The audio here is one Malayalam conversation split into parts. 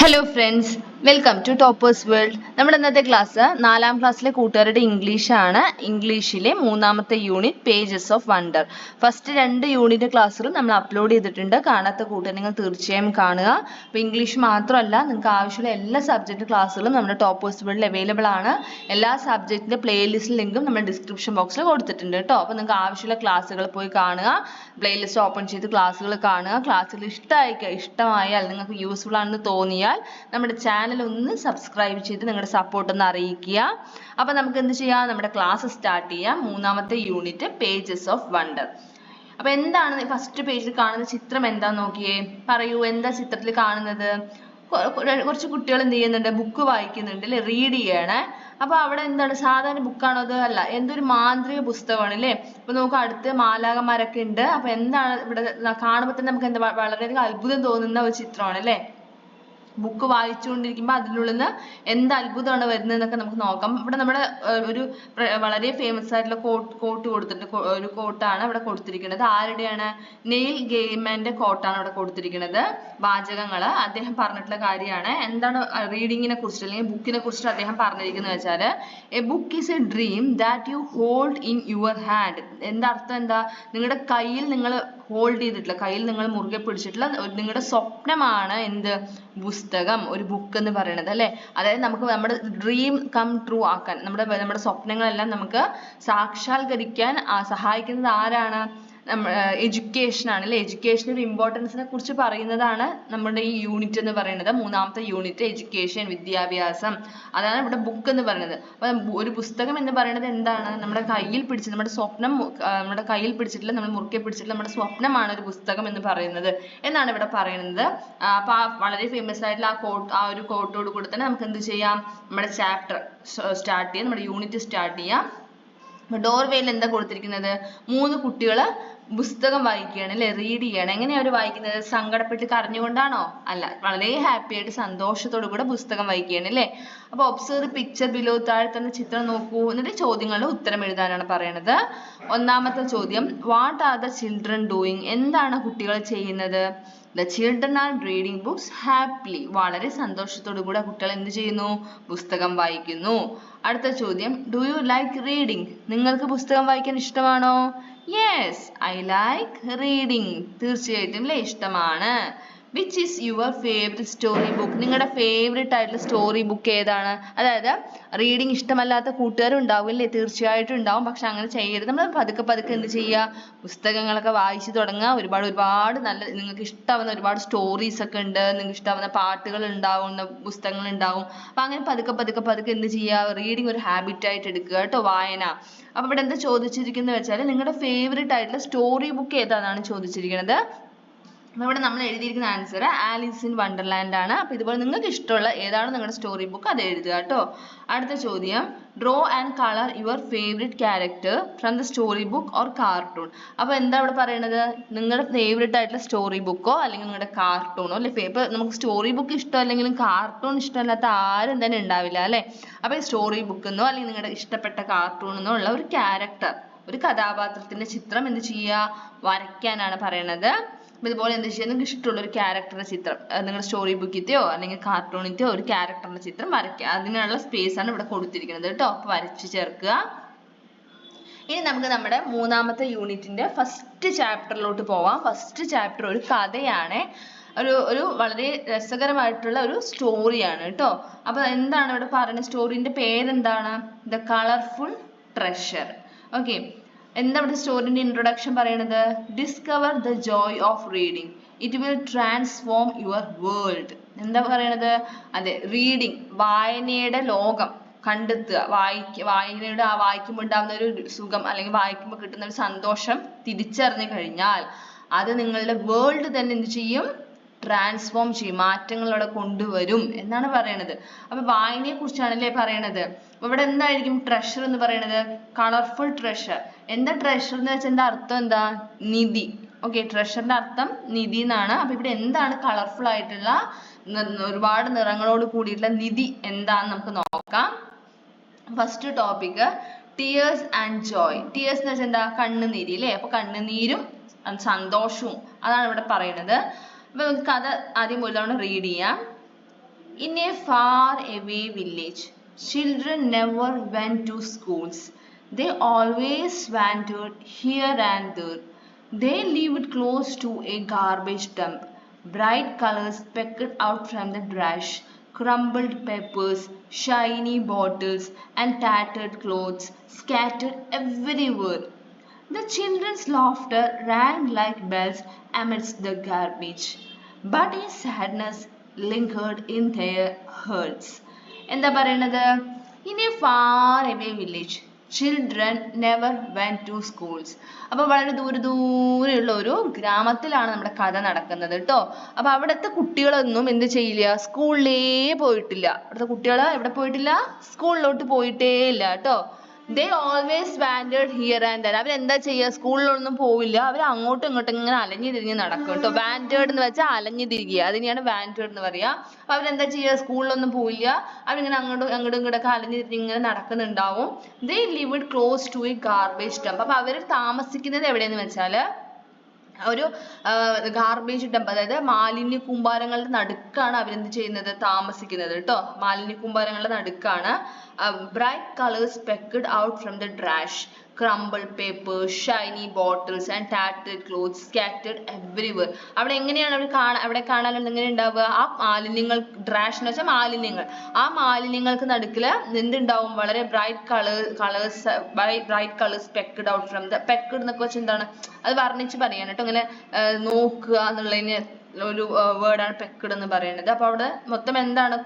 Hello friends, welcome to toppers world. നമ്മുടെ ഇന്നത്തെ ക്ലാസ് 4ാം ക്ലാസ്സിലെ കൂട്ടുകാരുടെ ഇംഗ്ലീഷാണ്. ഇംഗ്ലീഷിലെ 3ാമത്തെ unit pages of wonder. First 2 unit ക്ലാസ്സുകളും നമ്മൾ അപ്ലോഡ് ചെയ്തിട്ടുണ്ട്. കാണാത്ത കൂട്ടുകാർ നിങ്ങൾ തീർച്ചയായും കാണുക. അപ്പോൾ ഇംഗ്ലീഷ് മാത്രമല്ല, നിങ്ങൾക്ക് ആവശ്യമുള്ള എല്ലാ സബ്ജക്റ്റ് ക്ലാസ്സുകളും നമ്മുടെ ടോപ്പേഴ്സ് വേൾഡിൽ അവൈലബിൾ ആണ്. എല്ലാ സബ്ജക്റ്റിൻ്റെ പ്ലേലിസ്റ്റ് ലിങ്കും നമ്മുടെ ഡിസ്ക്രിപ്ഷൻ ബോക്സിൽ കൊടുത്തിട്ടുണ്ട് കേട്ടോ. അപ്പോൾ നിങ്ങൾക്ക് ആവശ്യമുള്ള ക്ലാസ്സുകൾ പോയി കാണുക, പ്ലേലിസ്റ്റ് ഓപ്പൺ ചെയ്ത് ക്ലാസ്സുകൾ കാണുക. ക്ലാസ്സുകൾ ഇഷ്ടമായാൽ നിങ്ങൾക്ക് യൂസ്ഫുൾ ആണെന്ന് തോന്നിയാൽ നമ്മുടെ ചാനൽ ഒന്ന് സബ്സ്ക്രൈബ് ചെയ്ത് നിങ്ങളുടെ സപ്പോർട്ട് ഒന്ന് അറിയിക്കുക. അപ്പോൾ നമുക്ക് എന്ത് ചെയ്യാം, നമ്മുടെ ക്ലാസ് സ്റ്റാർട്ട് ചെയ്യാം. 3ാമത്തെ യൂണിറ്റ് പേജസ് ഓഫ് വണ്ടർ. അപ്പോൾ എന്താണ് ഫസ്റ്റ് പേജിൽ കാണുന്ന ചിത്രം എന്താന്ന് നോക്കിയേ, പറയൂ, എന്താ ചിത്രത്തിൽ കാണുന്നത്? കുറച്ച് കുട്ടികൾ എന്ത് ചെയ്യുന്നുണ്ട്, ബുക്ക് വായിക്കുന്നുണ്ട് അല്ലേ, റീഡ് ചെയ്യണേ. അപ്പൊ അവിടെ എന്താണ്, സാധാരണ ബുക്കാണോ അത്? അല്ല, എന്തൊരു മാന്ത്രിക പുസ്തകമാണ് അല്ലേ. അപ്പൊ നമുക്ക് അടുത്ത് മാലാഖമാരൊക്കെ ഉണ്ട്. അപ്പൊ എന്താണ് ഇവിടെ കാണുമ്പോൾ തന്നെ നമുക്ക് എന്താ വളരെയധികം അത്ഭുതം തോന്നുന്ന ഒരു ചിത്രമാണ് അല്ലേ. ബുക്ക് വായിച്ചുകൊണ്ടിരിക്കുമ്പോൾ അതിനുള്ളിൽ നിന്ന് എന്ത് അത്ഭുതമാണ് വരുന്നത് എന്നൊക്കെ നമുക്ക് നോക്കാം. ഇവിടെ നമ്മുടെ ഒരു വളരെ ഫേമസ് ആയിട്ടുള്ള കോട്ട് കൊടുത്തിട്ടുണ്ട്. ഒരു കോട്ടാണ് ഇവിടെ കൊടുത്തിരിക്കുന്നത്. ആരുടെയാണ്? നെയിൽ ഗെയ്മാന്റെ കോട്ടാണ് ഇവിടെ കൊടുത്തിരിക്കുന്നത്. വാചകങ്ങൾ അദ്ദേഹം പറഞ്ഞിട്ടുള്ള കാര്യമാണ്. എന്താണ് റീഡിങ്ങിനെ കുറിച്ച് അല്ലെങ്കിൽ ബുക്കിനെ കുറിച്ചിട്ട് അദ്ദേഹം പറഞ്ഞിരിക്കുന്നത് വെച്ചാൽ, A book is A dream that you hold in your hand. എന്താ അർത്ഥം? എന്താ, നിങ്ങളുടെ കയ്യിൽ നിങ്ങൾ ഹോൾഡ് ചെയ്തിട്ടുള്ള, കയ്യിൽ നിങ്ങൾ മുറുകെ പിടിച്ചിട്ടുള്ള നിങ്ങളുടെ സ്വപ്നമാണ് എന്ത്, പുസ്തകം, ഒരു ബുക്ക് എന്ന് പറയുന്നത് അല്ലേ. അതായത് നമുക്ക് നമ്മുടെ ഡ്രീം കം ട്രൂ ആക്കാൻ, നമ്മുടെ സ്വപ്നങ്ങളെല്ലാം നമുക്ക് സാക്ഷാത്കരിക്കാൻ സഹായിക്കുന്നത് ആരാണ്? എഡ്യൂക്കേഷൻ ആണ് അല്ലേ. എഡ്യൂക്കേഷൻ്റെ ഇമ്പോർട്ടൻസിനെ കുറിച്ച് പറയുന്നതാണ് നമ്മുടെ ഈ യൂണിറ്റ് എന്ന് പറയുന്നത്. 3ാമത്തെ യൂണിറ്റ് എഡ്യൂക്കേഷൻ, വിദ്യാഭ്യാസം, അതാണ് ഇവിടെ ബുക്ക് എന്ന് പറയുന്നത്. അപ്പം ഒരു പുസ്തകം എന്ന് പറയുന്നത് എന്താണ്? നമ്മുടെ കയ്യിൽ പിടിച്ച്, നമ്മുടെ സ്വപ്നം നമ്മുടെ കയ്യിൽ പിടിച്ചിട്ടുള്ള, നമ്മൾ മുറുക്കെ പിടിച്ചിട്ടുള്ള നമ്മുടെ സ്വപ്നമാണ് ഒരു പുസ്തകം എന്ന് പറയുന്നത് എന്നാണ് ഇവിടെ പറയുന്നത്. അപ്പൊ വളരെ ഫേമസ് ആയിട്ടുള്ള ആ ഒരു കോട്ടോട് കൂടെ തന്നെ നമുക്ക് എന്ത് ചെയ്യാം, നമ്മുടെ ചാപ്റ്റർ സ്റ്റാർട്ട് ചെയ്യാം, നമ്മുടെ യൂണിറ്റ് സ്റ്റാർട്ട് ചെയ്യാം. ഡോർവേയിൽ എന്താ കൊടുത്തിരിക്കുന്നത്? 3 കുട്ടികൾ പുസ്തകം വായിക്കുകയാണ് അല്ലെ, റീഡ് ചെയ്യാണ്. എങ്ങനെയാ അവർ വായിക്കുന്നത്? സങ്കടപ്പെട്ട് കരഞ്ഞുകൊണ്ടാണോ? അല്ല, വളരെ ഹാപ്പി ആയിട്ട് സന്തോഷത്തോടു കൂടെ പുസ്തകം വായിക്കുകയാണ് അല്ലേ. അപ്പൊ ഒബ്സർവ് പിക്ചർ ബിലോ, താഴെ തന്നെ ചിത്രം നോക്കൂ, എന്നിട്ട് ചോദ്യങ്ങളുടെ ഉത്തരം എഴുതാനാണ് പറയുന്നത്. 1ാമത്തെ ചോദ്യം, what are the children doing? എന്താണ് കുട്ടികൾ ചെയ്യുന്നത്? The children are reading books happily. വളരെ സന്തോഷത്തോടു കൂടെ കുട്ടികൾ എന്ത് ചെയ്യുന്നു? പുസ്തകം വായിക്കുന്നു. അടുത്ത ചോദ്യം, do you like reading? നിങ്ങൾക്ക് പുസ്തകം വായിക്കാൻ ഇഷ്ടമാണോ? Yes, I like reading. തീർച്ചയായിട്ടും അല്ലേ, ഇഷ്ടമാണ്. Which is your favorite story book? നിങ്ങളുടെ ഫേവറേറ്റ് ആയിട്ടുള്ള സ്റ്റോറി ബുക്ക് ഏതാണ്? അതായത് റീഡിങ് ഇഷ്ടമല്ലാത്ത കൂട്ടുകാരും ഉണ്ടാവും അല്ലേ, തീർച്ചയായിട്ടും ഉണ്ടാവും. പക്ഷെ അങ്ങനെ ചെയ്യരുത്. നമ്മൾ പതുക്കെ എന്ത് ചെയ്യുക, പുസ്തകങ്ങളൊക്കെ വായിച്ചു തുടങ്ങുക. ഒരുപാട് നല്ല, നിങ്ങൾക്ക് ഇഷ്ടമാവുന്ന ഒരുപാട് സ്റ്റോറീസ് ഒക്കെ ഉണ്ട്, നിങ്ങൾക്ക് ഇഷ്ടമാവുന്ന പാട്ടുകൾ ഉണ്ടാവുന്ന പുസ്തകങ്ങൾ ഉണ്ടാവും. അപ്പൊ അങ്ങനെ പതുക്കെ എന്ത് ചെയ്യുക, റീഡിങ് ഒരു ഹാബിറ്റ് ആയിട്ട് എടുക്കുക കേട്ടോ, വായന. അപ്പൊ ഇവിടെ എന്താ ചോദിച്ചിരിക്കുന്നത് വെച്ചാൽ, നിങ്ങളുടെ ഫേവറേറ്റ് ആയിട്ടുള്ള സ്റ്റോറി ബുക്ക് ഏതാണെന്നാണ് ചോദിച്ചിരിക്കുന്നത്. ഇവിടെ നമ്മൾ എഴുതിയിരിക്കുന്ന ആൻസർ ആലീസ് ഇൻ വണ്ടർലാൻഡ് ആണ്. അപ്പൊ ഇതുപോലെ നിങ്ങൾക്ക് ഇഷ്ടമുള്ള ഏതാണ് നിങ്ങളുടെ സ്റ്റോറി ബുക്ക് അത് എഴുതുക കേട്ടോ. അടുത്ത ചോദ്യം, draw and colour your favourite character from the story book or cartoon. അപ്പൊ എന്താ ഇവിടെ പറയുന്നത്? നിങ്ങളുടെ ഫേവറേറ്റ് ആയിട്ടുള്ള സ്റ്റോറി ബുക്കോ അല്ലെങ്കിൽ നിങ്ങളുടെ കാർട്ടൂണോ അല്ലെ. ഇപ്പൊ നമുക്ക് സ്റ്റോറി ബുക്ക് ഇഷ്ടമല്ലെങ്കിലും കാർട്ടൂൺ ഇഷ്ടമല്ലാത്ത ആരും തന്നെ ഉണ്ടാവില്ല അല്ലെ. അപ്പൊ ഈ സ്റ്റോറി ബുക്കെന്നോ അല്ലെങ്കിൽ നിങ്ങളുടെ ഇഷ്ടപ്പെട്ട കാർട്ടൂണെന്നോ ഉള്ള ഒരു ക്യാരക്ടർ, ഒരു കഥാപാത്രത്തിന്റെ ചിത്രം എന്ത് ചെയ്യുക, വരയ്ക്കാനാണ് പറയണത്. ഇതുപോലെ എന്ത് ചെയ്യുക, നിങ്ങൾക്ക് ഇഷ്ടമുള്ള ഒരു ക്യാരക്ടറുടെ ചിത്രം നിങ്ങളുടെ സ്റ്റോറി ബുക്കിൻ്റെയോ അല്ലെങ്കിൽ കാർട്ടൂണിൻ്റെയോ ഒരു ക്യാരക്ടറിന്റെ ചിത്രം വരയ്ക്കുക. അതിനുള്ള സ്പേസ് ആണ് ഇവിടെ കൊടുത്തിരിക്കുന്നത് കേട്ടോ. അപ്പോൾ വരച്ച് ചേർക്കുക. ഇനി നമുക്ക് നമ്മുടെ 3ാമത്തെ യൂണിറ്റിന്റെ ഫസ്റ്റ് ചാപ്റ്ററിലോട്ട് പോവാം. ഫസ്റ്റ് ചാപ്റ്റർ ഒരു കഥയാണ്, ഒരു വളരെ രസകരമായിട്ടുള്ള ഒരു സ്റ്റോറിയാണ് കേട്ടോ. അപ്പൊ എന്താണ് ഇവിടെ പറയുന്നത്? സ്റ്റോറിന്റെ പേരെന്താണ്? The colourful treasure. ഓക്കെ, എന്താ ഇവിടെ സ്റ്റോറിന്റെ ഇൻട്രൊഡക്ഷൻ പറയണത്? Discover the joy of reading, it will transform your world. എന്താ പറയണത്? അതെ, റീഡിങ്, വായനയുടെ ലോകം കണ്ടെത്തുക. വായനയുടെ വായിക്കുമ്പോൾ ഉണ്ടാകുന്ന ഒരു സുഖം അല്ലെങ്കിൽ വായിക്കുമ്പോൾ കിട്ടുന്ന ഒരു സന്തോഷം തിരിച്ചറിഞ്ഞു കഴിഞ്ഞാൽ അത് നിങ്ങളുടെ വേൾഡ് തന്നെ എന്ത് ചെയ്യും? ട്രാൻസ്ഫോം ചെയ്യും, മാറ്റങ്ങൾ അവിടെ കൊണ്ടുവരും എന്നാണ് പറയണത്. അപ്പൊ വായനയെ കുറിച്ചാണല്ലേ പറയണത്. അപ്പൊ ഇവിടെ എന്തായിരിക്കും ട്രഷർ എന്ന് പറയണത്? Colourful treasure. എന്താ ട്രഷർ എന്ന് വെച്ചാൽ എന്താ അർത്ഥം? എന്താ? നിധി. ഓക്കെ, ട്രഷറിന്റെ അർത്ഥം നിധി എന്നാണ്. അപ്പൊ ഇവിടെ എന്താണ് കളർഫുൾ ആയിട്ടുള്ള ഒരുപാട് നിറങ്ങളോട് കൂടിയിട്ടുള്ള നിധി എന്താന്ന് നമുക്ക് നോക്കാം. First topic, tears and Joy. Tears എന്ന് വെച്ചാൽ എന്താ? കണ്ണുനീര് അല്ലേ. അപ്പൊ കണ്ണുനീരും സന്തോഷവും അതാണ് ഇവിടെ പറയുന്നത്. അപ്പൊ നമുക്ക് കഥ ആദ്യം ഒരു തവണ റീഡ് ചെയ്യാം. In a far away village, children never went to schools. They always wandered here and there. They lived close to a garbage dump. Bright colors specked out from the trash, crumbled papers, shiny bottles, and tattered clothes scattered everywhere. The children's laughter rang like bells amidst the garbage, but a sadness lingered in their hearts. എന്താ പറയണത്? In a far away village, children never went to schools. അപ്പൊ വളരെ ദൂരെയുള്ള ഒരു ഗ്രാമത്തിലാണ് നമ്മുടെ കഥ നടക്കുന്നത് ട്ടോ. അപ്പൊ അവിടുത്തെ കുട്ടികളൊന്നും എന്ത് ചെയ്യില്ല? സ്കൂളിലേ പോയിട്ടില്ല. അവിടുത്തെ കുട്ടികൾ എവിടെ പോയിട്ടില്ല? സ്കൂളിലോട്ട് പോയിട്ടേ ഇല്ല ട്ടോ. They always wandered here and there. അവരെന്താ ചെയ്യുക? സ്കൂളിലൊന്നും പോവില്ല. അവർ അങ്ങോട്ടും ഇങ്ങോട്ടും ഇങ്ങനെ അലഞ്ഞു തിരിഞ്ഞ് നടക്കും കേട്ടോ. wandered എന്ന് വെച്ചാൽ അലഞ്ഞു തിരിക്കുക. അതിനെയാണ് wandered എന്ന് പറയുക. അപ്പൊ അവരെന്താ ചെയ്യുക? സ്കൂളിലൊന്നും പോവില്ല. അവരിങ്ങനെ അങ്ങോട്ടും ഇങ്ങോട്ടൊക്കെ അലഞ്ഞു തിരിഞ്ഞ് ഇങ്ങനെ നടക്കുന്നുണ്ടാവും. They lived close to a garbage dump. അപ്പൊ അവർ താമസിക്കുന്നത് എവിടെയെന്ന് വെച്ചാല് ഒരു ഗാർബേജ് ഡംപ്, അതായത് മാലിന്യ കൂമ്പാരങ്ങളുടെ നടുക്കാണ് അവരെന്ത് ചെയ്യുന്നത്? താമസിക്കുന്നത് കേട്ടോ. മാലിന്യ കൂമ്പാരങ്ങളുടെ നടുക്കാണ്. bright colors specked out from the trash, crumbled papers, shiny bottles and tattered clothes scattered everywhere. അവിടെ എങ്ങനെയാണ് അവിടെ കാണാനുള്ളത്? എങ്ങനെ ഉണ്ടാവുക? ആ മാലിന്യങ്ങൾ, ട്രാഷ് എന്ന് വെച്ചാൽ മാലിന്യങ്ങൾ, ആ മാലിന്യങ്ങൾക്ക് നടുക്കില് എന്തുണ്ടാവും? വളരെ bright colours specked out from the, pecked എന്നൊക്കെ വെച്ചാൽ എന്താണ്? അത് വർണ്ണിച്ച് പറയാണ് കേട്ടോ. ഇങ്ങനെ നോക്കുക എന്നുള്ളതിന് ഒരു വേർഡാണ് പെക്ഡ് എന്ന് പറയുന്നത്. അപ്പൊ അവിടെ മൊത്തം എന്താണ്?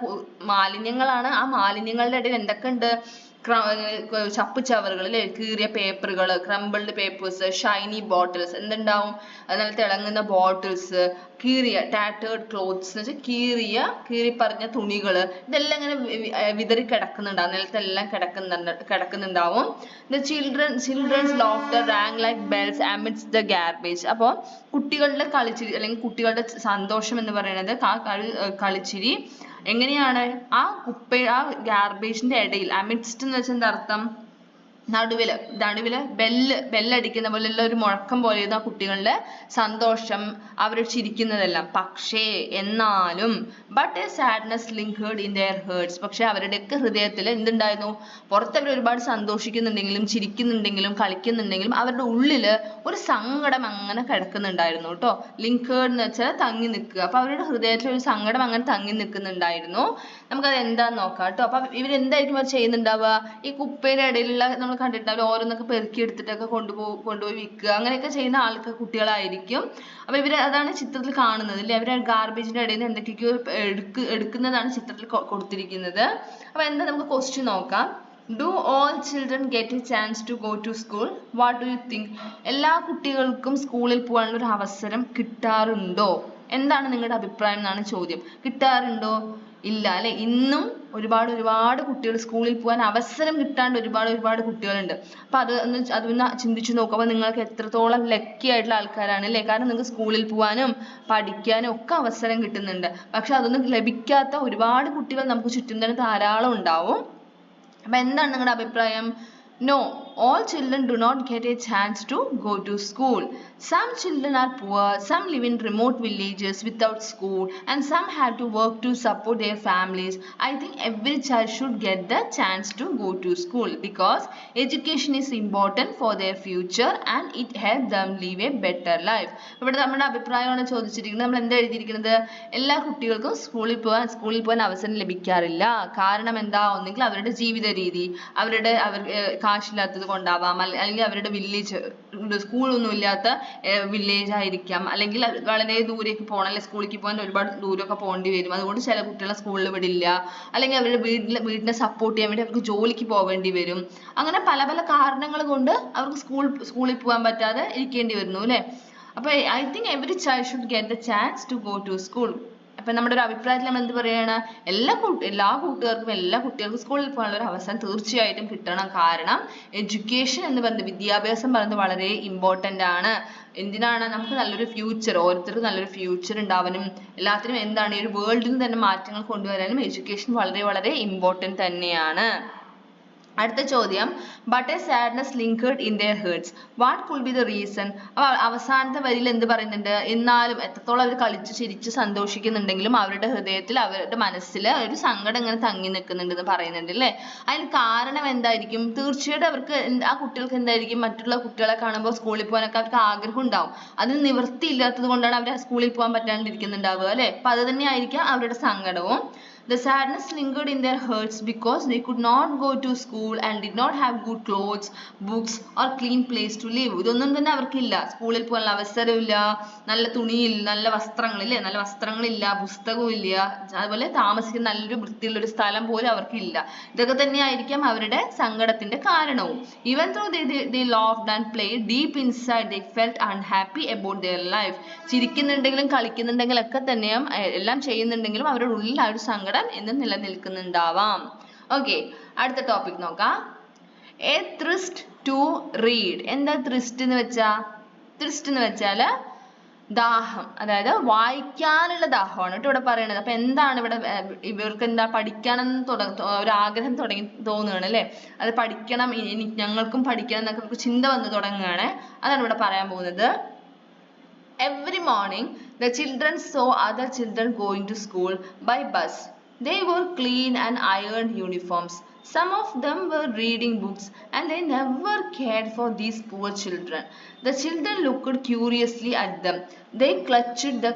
മാലിന്യങ്ങളാണ്. ആ മാലിന്യങ്ങളുടെ ഇടയിൽ എന്തൊക്കെ ഉണ്ട്? ചപ്പ് ചവറുകൾ അല്ലെ, കീറിയ പേപ്പറുകൾ, ക്രംബിൾഡ് പേപ്പേഴ്സ്, ഷൈനി ബോട്ടിൽസ്, എന്തുണ്ടാവും? നല്ല തിളങ്ങുന്ന ബോട്ടിൽസ്, കീറിയ ടാറ്റേർഡ് ക്ലോത്ത്സ് എന്ന് വെച്ചാൽ കീറിപ്പറഞ്ഞ തുണികൾ, ഇതെല്ലാം ഇങ്ങനെ വിതറി കിടക്കുന്നുണ്ടാവും, നിലത്തെല്ലാം കിടക്കുന്നുണ്ടാവും. The children's laughter rang like bells amidst the garbage. അപ്പോൾ കുട്ടികളുടെ കളിച്ചിരി അല്ലെങ്കിൽ കുട്ടികളുടെ സന്തോഷം എന്ന് പറയുന്നത് കളിച്ചിരി എങ്ങനെയാണ്? ആ ഗാർബേജിന്റെ ഇടയിൽ, അമിഡ്സ്റ്റ് എന്ന് വെച്ചാൽ എന്താ അർത്ഥം? നടുവില് ബെല്ലടിക്കുന്ന പോലെയുള്ള ഒരു മുഴക്കം പോലെയായിരുന്നു ആ കുട്ടികളുടെ സന്തോഷം, അവർ ചിരിക്കുന്നതെല്ലാം. പക്ഷേ എന്നാലും but a sadness lingered in their hearts. പക്ഷെ അവരുടെയൊക്കെ ഹൃദയത്തിൽ എന്തുണ്ടായിരുന്നു? പുറത്ത് അവർ ഒരുപാട് സന്തോഷിക്കുന്നുണ്ടെങ്കിലും ചിരിക്കുന്നുണ്ടെങ്കിലും കളിക്കുന്നുണ്ടെങ്കിലും അവരുടെ ഉള്ളില് ഒരു സങ്കടം അങ്ങനെ കിടക്കുന്നുണ്ടായിരുന്നു കേട്ടോ. lingered എന്ന് വെച്ചാൽ തങ്ങി നിൽക്കുക. അപ്പൊ അവരുടെ ഹൃദയത്തിൽ ഒരു സങ്കടം അങ്ങനെ തങ്ങി നിൽക്കുന്നുണ്ടായിരുന്നു. നമുക്കത് എന്താന്ന് നോക്കാം കേട്ടോ. അപ്പൊ ഇവരെന്തായിരിക്കും അത് ചെയ്യുന്നുണ്ടാവുക? ഈ കുപ്പയുടെ ഇടയിലുള്ള നമ്മൾ കണ്ടിട്ടുണ്ടാവില്ല, ഓരോന്നൊക്കെ പെറുക്കി എടുത്തിട്ടൊക്കെ കൊണ്ടുപോയി വിൽക്കുക, അങ്ങനെയൊക്കെ ചെയ്യുന്ന കുട്ടികളായിരിക്കും. അപ്പൊ ഇവര് അതാണ് ചിത്രത്തിൽ കാണുന്നത് അല്ലെ. അവര് ഗാർബേജിന്റെ ഇടയിൽ നിന്ന് എന്തൊക്കെയോ എടുക്കുന്നതാണ് ചിത്രത്തിൽ കൊടുത്തിരിക്കുന്നത്. അപ്പൊ എന്താ, നമുക്ക് ക്വസ്റ്റ്യൻ നോക്കാം. Do all children get a chance to go to school? What do you think? എല്ലാ കുട്ടികൾക്കും സ്കൂളിൽ പോകാനുള്ള ഒരു അവസരം കിട്ടാറുണ്ടോ? എന്താണ് നിങ്ങളുടെ അഭിപ്രായം എന്നാണ് ചോദ്യം. കിട്ടാറുണ്ടോ? ഇല്ല അല്ലെ. ഇന്നും ഒരുപാട് കുട്ടികൾ സ്കൂളിൽ പോകാൻ അവസരം കിട്ടാണ്ട് ഒരുപാട് കുട്ടികളുണ്ട്. അപ്പൊ അതൊന്ന് ചിന്തിച്ചു നോക്കുമ്പോൾ നിങ്ങൾക്ക് എത്രത്തോളം ലക്കി ആയിട്ടുള്ള ആൾക്കാരാണ് അല്ലെ. കാരണം നിങ്ങൾക്ക് സ്കൂളിൽ പോകാനും പഠിക്കാനും ഒക്കെ അവസരം കിട്ടുന്നുണ്ട്. പക്ഷെ അതൊന്നും ലഭിക്കാത്ത ഒരുപാട് കുട്ടികൾ നമുക്ക് ചുറ്റും തന്നെ ധാരാളം ഉണ്ടാവും. അപ്പൊ എന്താണ് നിങ്ങളുടെ അഭിപ്രായം? No, all children do not get a chance to go to school. Some children are poor, some live in remote villages without school, and some have to work to support their families. I think every child should get the chance to go to school because education is important for their future and it helps them live a better life. ഇവിടെ നമ്മുടെ അഭിപ്രായമാണ് ചോദിച്ചിരിക്കുന്നത്. നമ്മൾ എന്താ എഴുതിയിരിക്കുന്നത്? എല്ലാ കുട്ടികൾക്കും സ്കൂളിൽ പോകാൻ അവസരം ലഭിക്കാറില്ല. കാരണം എന്താ? ഒന്നെങ്കിൽ അവരുടെ ജീവിത രീതി, അവർ കാശില്ലാത്തത് കൊണ്ടാവാം, അല്ലെങ്കിൽ അവരുടെ വില്ലേജ്, സ്കൂളൊന്നും ഇല്ലാത്ത വില്ലേജ് ആയിരിക്കാം, അല്ലെങ്കിൽ വളരെ ദൂരേക്ക് പോകണം, അല്ലെങ്കിൽ സ്കൂളിലേക്ക് പോകാൻ ഒരുപാട് ദൂരമൊക്കെ പോകേണ്ടി വരും. അതുകൊണ്ട് ചില കുട്ടികളെ സ്കൂളിൽ വിടില്ല, അല്ലെങ്കിൽ അവരുടെ വീടിനെ സപ്പോർട്ട് ചെയ്യാൻ വേണ്ടി അവർക്ക് ജോലിക്ക് പോവേണ്ടി വരും. അങ്ങനെ പല കാരണങ്ങൾ കൊണ്ട് അവർക്ക് സ്കൂളിൽ പോകാൻ പറ്റാതെ ഇരിക്കേണ്ടി വരുന്നു അല്ലെ. അപ്പൊ I think every child should get the chance to go to school. അപ്പൊ നമ്മുടെ ഒരു അഭിപ്രായത്തിൽ നമ്മൾ എന്ത് പറയാണ്? എല്ലാ കുട്ടികൾക്കും സ്കൂളിൽ പോകാനുള്ള ഒരു അവസരം തീർച്ചയായിട്ടും കിട്ടണം. കാരണം എഡ്യൂക്കേഷൻ എന്ന് പറയുന്നത്, വിദ്യാഭ്യാസം പറയുന്നത് വളരെ ഇമ്പോർട്ടന്റ് ആണ്. എന്തിനാണ്? നമുക്ക് നല്ലൊരു ഫ്യൂച്ചർ, ഓരോരുത്തർക്കും നല്ലൊരു ഫ്യൂച്ചർ ഉണ്ടാവാനും എല്ലാത്തിനും എന്താണ്, ഈ ഒരു വേൾഡിൽ തന്നെ മാറ്റങ്ങൾ കൊണ്ടുവരാനും എഡ്യൂക്കേഷൻ വളരെ ഇമ്പോർട്ടന്റ് തന്നെയാണ്. അടുത്ത ചോദ്യം, but a sadness lingered in their hearts. What could be the reason? അപ്പോൾ അവസാനത്തെ വരിയിൽ എന്ത് പറയുന്നുണ്ട്? എന്നാലും എത്രത്തോളം അവർ കളിച്ച് ചിരിച്ച് സന്തോഷിക്കുന്നുണ്ടെങ്കിലും അവരുടെ ഹൃദയത്തിൽ അവരുടെ മനസ്സിൽ ഒരു സങ്കടം ഇങ്ങനെ തങ്ങി നിൽക്കുന്നുണ്ട് എന്ന് പറയുന്നുണ്ട് അല്ലേ? അതിന് കാരണം എന്തായിരിക്കും? തീർച്ചയായിട്ടും അവർക്ക് ആ കുട്ടികൾക്ക് എന്തായിരിക്കും, മറ്റുള്ള കുട്ടികളെ കാണുമ്പോൾ സ്കൂളിൽ പോകാനൊക്കെ അവർക്ക് ആഗ്രഹം ഉണ്ടാവും. അതിന് നിവൃത്തിയില്ലാത്തത് കൊണ്ടാണ് അവർ സ്കൂളിൽ പോകാൻ പറ്റാണ്ടിരിക്കുന്നുണ്ടാവുക അല്ലേ? അപ്പൊ അത് തന്നെ ആയിരിക്കാം അവരുടെ സങ്കടവും. The sadness lingered in their hearts because they could not go to school and did not have good clothes, books or clean place to live. ഇതൊന്നും തന്നെ അവർക്കില്ല. സ്കൂളിൽ പോകാനുള്ള അവസരമില്ല, നല്ല തുണിയില്ല, നല്ല വസ്ത്രങ്ങളില്ലേ, നല്ല വസ്ത്രങ്ങളില്ല, പുസ്തകവും ഇല്ല, അതുപോലെ താമസിക്കുന്ന നല്ലൊരു വൃത്തിയുള്ള ഒരു സ്ഥലം പോലും അവർക്കില്ല. ഇതൊക്കെ തന്നെയായിരിക്കാം അവരുടെ സങ്കടത്തിന്റെ കാരണവും. Even though they laughed and played, deep inside they felt unhappy about their life. ചിരിക്കുന്നുണ്ടെങ്കിലും കളിക്കുന്നുണ്ടെങ്കിലും ഒക്കെ തന്നെയും എല്ലാം ചെയ്യുന്നുണ്ടെങ്കിലും അവരുടെ ഉള്ളിൽ ആ ഒരു സങ്കടം എന്ന് നിലനിൽക്കുന്നുണ്ടാവാം. ഓക്കെ, അടുത്ത ടോപ്പിക് നോക്കാം. A thirst to read. എന്താ thirst എന്ന് വെച്ചാ? thirst എന്ന് വെച്ചാല് ദാഹം, അതായത് വായിക്കാനുള്ള ദാഹമാണ് കേട്ടോ ഇവിടെ പറയണത്. അപ്പൊ എന്താണ് ഇവിടെ ഇവർക്ക് എന്താ പഠിക്കാനെന്ന് ഒരു ആഗ്രഹം തോന്നുകയാണ് അല്ലെ? അത് പഠിക്കണം, ഞങ്ങൾക്കും പഠിക്കണം എന്നൊക്കെ നമുക്ക് ചിന്ത വന്ന് തുടങ്ങുകയാണ്. അതാണ് ഇവിടെ പറയാൻ പോകുന്നത്. Every morning the children saw other children going to school by bus. They wore clean and ironed uniforms. Some of them were reading books and they never cared for these poor children. The children looked curiously at them. They clutched the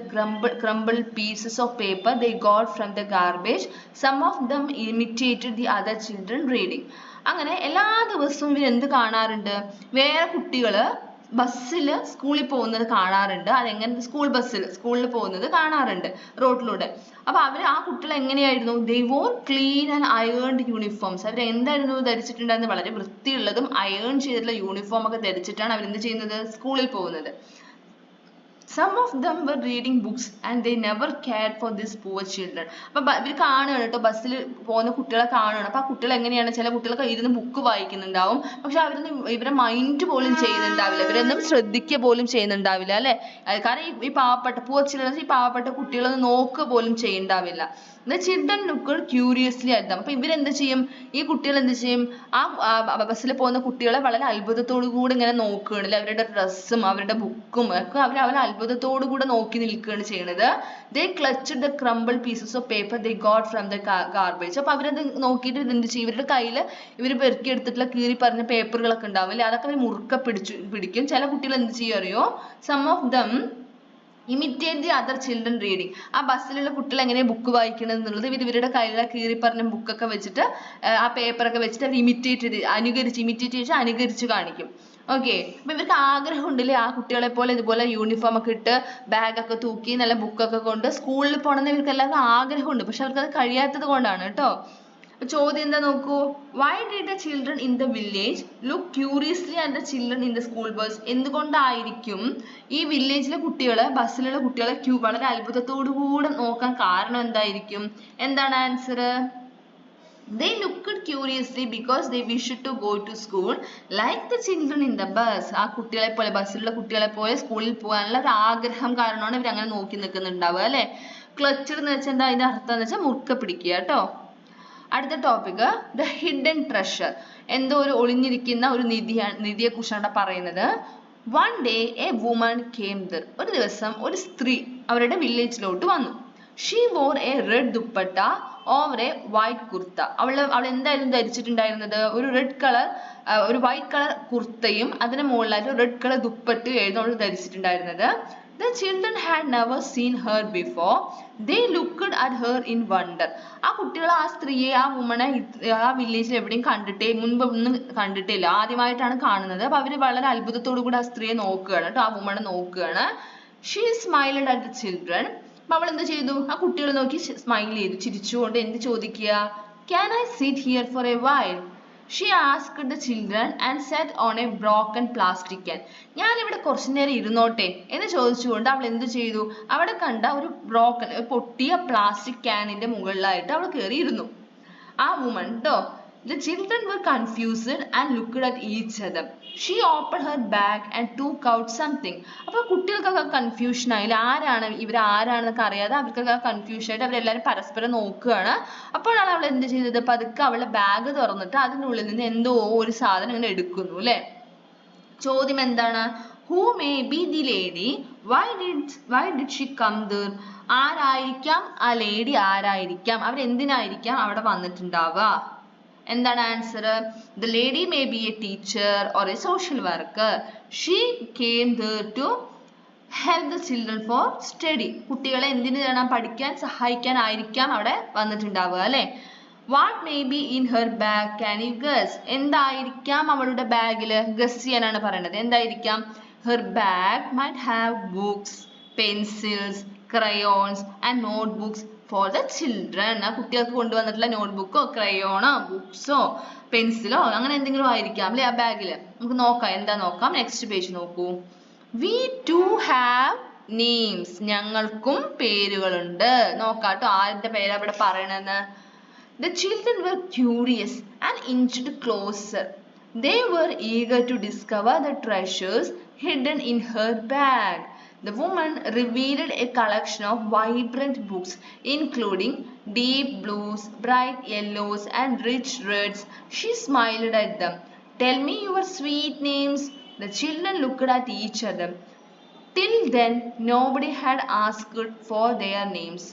crumbled pieces of paper they got from the garbage. Some of them imitated the other children reading. അങ്ങനെ എല്ലാ ദിവസവും ഇവർ എന്ത് കാണാറുണ്ട്? വേറെ കുട്ടികള് ബസ്സിൽ സ്കൂളിൽ പോകുന്നത് കാണാറുണ്ട്. അതെങ്ങനെ? സ്കൂൾ ബസ്സിൽ സ്കൂളിൽ പോകുന്നത് കാണാറുണ്ട് റോഡിലൂടെ. അപ്പൊ അവർ ആ കുട്ടികൾ എങ്ങനെയായിരുന്നു? they wore clean and ironed uniforms. അവർ എന്തായിരുന്നു ധരിച്ചിട്ടുണ്ടായിരുന്നത്? വളരെ വൃത്തിയുള്ളതും അയൺ ചെയ്തിട്ടുള്ള യൂണിഫോം ഒക്കെ ധരിച്ചിട്ടാണ് അവർ എന്ത് ചെയ്യുന്നത്? സ്കൂളിൽ പോകുന്നത്. Some of them were reading books and they never cared for these poor children. അപ്പൊ ഇവർ കാണുകയാണ് കേട്ടോ, ബസ്സിൽ പോകുന്ന കുട്ടികളെ കാണുകയാണ്. അപ്പൊ ആ കുട്ടികൾ എങ്ങനെയാണ്? ചില കുട്ടികളൊക്കെ ഇരുന്ന് ബുക്ക് വായിക്കുന്നുണ്ടാവും, പക്ഷെ അവരൊന്നും ഇവരെ മൈൻഡ് പോലും ചെയ്യുന്നുണ്ടാവില്ല, ഇവരൊന്നും ശ്രദ്ധിക്കുക പോലും ചെയ്യുന്നുണ്ടാവില്ല അല്ലെ? കാരണം ഈ പാവപ്പെട്ട poor children, ഈ പാവപ്പെട്ട കുട്ടികളൊന്നും നോക്കുക പോലും ചെയ്യുന്നുണ്ടാവില്ല. The children looked curiously at them. അപ്പൊ ഇവരെന്ത് ചെയ്യും? ഈ കുട്ടികൾ എന്ത് ചെയ്യും? ആ ബസ്സിൽ പോകുന്ന കുട്ടികളെ വളരെ അത്ഭുതത്തോടു കൂടി ഇങ്ങനെ നോക്കുകയാണ് അല്ലെ? അവരുടെ ഡ്രസ്സും അവരുടെ ബുക്കും ഒക്കെ അവരെ അത്ഭുതത്തോടു കൂടെ നോക്കി നിൽക്കുകയാണ് ചെയ്യുന്നത്. They clutched the crumbled pieces of paper they got from the garbage. അപ്പൊ അവരത് നോക്കിയിട്ട് എന്ത് ചെയ്യും? ഇവരുടെ കയ്യിൽ ഇവർ പെറുക്കി എടുത്തിട്ടുള്ള കീറി പറഞ്ഞ പേപ്പറുകളൊക്കെ ഉണ്ടാവും അല്ലെ? അതൊക്കെ അവർ മുറുക്കെ പിടിക്കും. ചില കുട്ടികൾ എന്ത് ചെയ്യും അറിയോ? Some of them imitate the other children reading. ആ ബസ്സിലുള്ള കുട്ടികൾ എങ്ങനെയാണ് ബുക്ക് വായിക്കുന്നത് എന്നുള്ളത് ഇവരുടെ കയ്യിലെ കീറി പറഞ്ഞ ബുക്കൊക്കെ വെച്ചിട്ട് ആ പേപ്പറൊക്കെ വെച്ചിട്ട് അവർ അനുകരിച്ച് കാണിക്കും. ഓക്കെ, അപ്പൊ ഇവർക്ക് ആഗ്രഹം ഉണ്ടല്ലേ ആ കുട്ടികളെ പോലെ ഇതുപോലെ യൂണിഫോം ഒക്കെ ഇട്ട് ബാഗൊക്കെ തൂക്കി നല്ല ബുക്കൊക്കെ കൊണ്ട് സ്കൂളിൽ പോകണമെന്ന് ഇവർക്ക് എല്ലാവർക്കും ആഗ്രഹമുണ്ട്, പക്ഷെ അവർക്ക് അത് കഴിയാത്തത് കൊണ്ടാണ് കേട്ടോ. ചോദ്യം എന്താ നോക്കൂ. Why did the children in the village look curiously at the children in the school bus? എന്തുകൊണ്ടായിരിക്കും ഈ വില്ലേജിലെ കുട്ടികള് ബസ്സിലുള്ള കുട്ടികളെ വളരെ അത്ഭുതത്തോടു കൂടെ നോക്കാൻ കാരണം എന്തായിരിക്കും? എന്താണ് answer? They looked curiously because they wished to go to school like the children in the bus. ആ കുട്ടികളെ പോലെ ബസ്സിലുള്ള കുട്ടികളെ പോലെ സ്കൂളിൽ പോകാനുള്ള ഒരു ആഗ്രഹം കാരണമാണ് ഇവർ അങ്ങനെ നോക്കി നിൽക്കുന്നുണ്ടാവുക അല്ലെ? ക്ലച്ചർ എന്ന് വെച്ചാൽ എന്താ അതിന്റെ അർത്ഥം എന്ന് വെച്ചാൽ മുറുക്കെ പിടിക്കുക കേട്ടോ. അടുത്ത ടോപ്പിക് ദ ഹിഡൻ ട്രഷർ. എന്തോ ഒരു ഒളിഞ്ഞിരിക്കുന്ന ഒരു നിധിയെ കുറിച്ചാണ് പറയുന്നത്. One day A woman came there. ഒരു ദിവസം ഒരു സ്ത്രീ അവരുടെ വില്ലേജിലോട്ട് വന്നു. She war A red dupatta over A white kurta. അവൾ എന്തായിരുന്നു ധരിച്ചിട്ടുണ്ടായിരുന്നത്? ഒരു വൈറ്റ് കളർ കുർത്തയും അതിന് മുകളിലായിട്ട് റെഡ് കളർ ദുപ്പട്ടയായിരുന്നു അവൾ ധരിച്ചിട്ടുണ്ടായിരുന്നത്. The children had never seen her before. They looked at her in wonder. ആ കുട്ടികൾ ആ സ്ത്രീയെ, ആ വുമണെ ആ വില്ലേജിൽ എവിടെയും മുൻപ് ഒന്നും കണ്ടിട്ടില്ല, ആദ്യമായിട്ടാണ് കാണുന്നത്. അപ്പൊ അവര് വളരെ അത്ഭുതത്തോടു കൂടി ആ സ്ത്രീയെ നോക്കുകയാണ് കേട്ടോ, ആ വുമണെ നോക്കുകയാണ്. She smiled at the children. അപ്പൊ അവൾ എന്ത് ചെയ്തു? ആ കുട്ടികളെ നോക്കി സ്മൈൽ ചെയ്തു, ചിരിച്ചുകൊണ്ട് എന്ത് ചോദിക്കുക? Can I sit here for a while? She asked the children and sat on a broken plastic can. ഞാൻ ഇവിടെ കുറച്ചു നേരം ഇരുന്നോട്ടെ എന്ന് ചോദിച്ചുകൊണ്ട് അവൾ എന്ത് ചെയ്തു? അവിടെ കണ്ട ഒരു പൊട്ടിയ പ്ലാസ്റ്റിക് ക്യാനിന്റെ മുകളിലായിട്ട് അവൾ കയറി ഇരുന്നു, ആ വുമൺ ട്ടോ. The children were confused and looked at each other. She opened her bag and took out something. അപ്പോൾ കുട്ടികൾക്കൊക്കെ കൺഫ്യൂഷൻ ആയില്ല, ആരാണെന്നൊക്കെ അറിയാതെ അവർക്കൊക്കെ കൺഫ്യൂഷൻ ആയിട്ട് അവരെല്ലാവരും പരസ്പരം നോക്കുകയാണ്. അപ്പോഴാണ് അവൾ എന്ത് ചെയ്തത്, പതുക്കെ അവളുടെ ബാഗ് തുറന്നിട്ട് അതിൻ്റെ ഉള്ളിൽ നിന്ന് എന്തോ ഒരു സാധനം ഇങ്ങനെ എടുക്കുന്നു അല്ലേ. ചോദ്യം എന്താണ്, who may be the lady, why did she come there? ആരായിരിക്കാം ആ ലേഡി, ആരായിരിക്കാം, അവരെന്തിനായിരിക്കാം അവിടെ വന്നിട്ടുണ്ടാവുക. എന്താണ് answer? The lady may be a teacher or a social worker. She came there to help the children for study. കുട്ടികളെ എന്തിനാണ്, പഠിക്കാൻ സഹായിക്കാനായിരിക്കാം അവിടെ വന്നിട്ടുണ്ടാവുക അല്ലേ. What may be in her bag? Can you guess? എന്തായിരിക്കാം അവളുടെ ബാഗിൽ? ഗസ് ചെയ്യാനാണ് പറയുന്നത്. എന്തായിരിക്കാം? Her bag might have books, pencils, crayons and notebooks for the children. ആ കുട്ടികൾക്ക് കൊണ്ടുവന്നിട്ടുള്ള നോട്ട്ബുക്കോ ക്രയോണോ ബുക്സോ പെൻസിലോ അങ്ങനെ എന്തെങ്കിലും ആയിരിക്കാം അല്ലേ ആ ബാഗിൽ. നമുക്ക് നോക്കാം, എന്താ നോക്കാം. നെക്സ്റ്റ് പേജ് നോക്കൂ. We too have names. ഞങ്ങൾക്കും പേരുകളുണ്ട്. നോക്കാട്ടോ ആരുടെ പേരാ ഇവിടെ പറയണെന്ന്. The children were curious and inched closer. They were eager to discover the treasures hidden in her bag. The woman revealed a collection of vibrant books, including deep blues, bright yellows, and rich reds. She smiled at them. Tell me your sweet names. The children looked at each other. Till then, nobody had asked for their names.